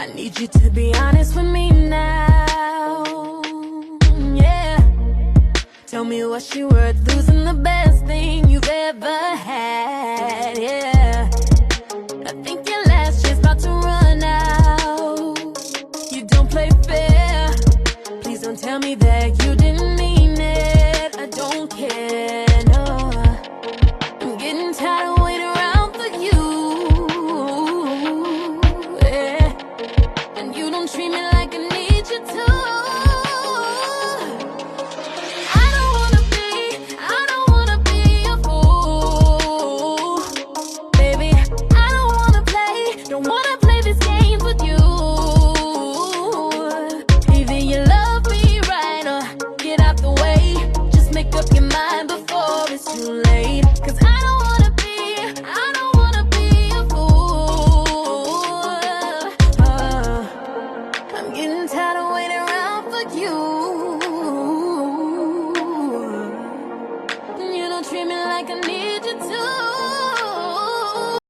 I need you to be honest with me now. Yeah. Tell me what's she worth, losing the best thing you've ever had. Yeah. I think your last chance about to run out. You don't play fair. Please don't tell me that you didn't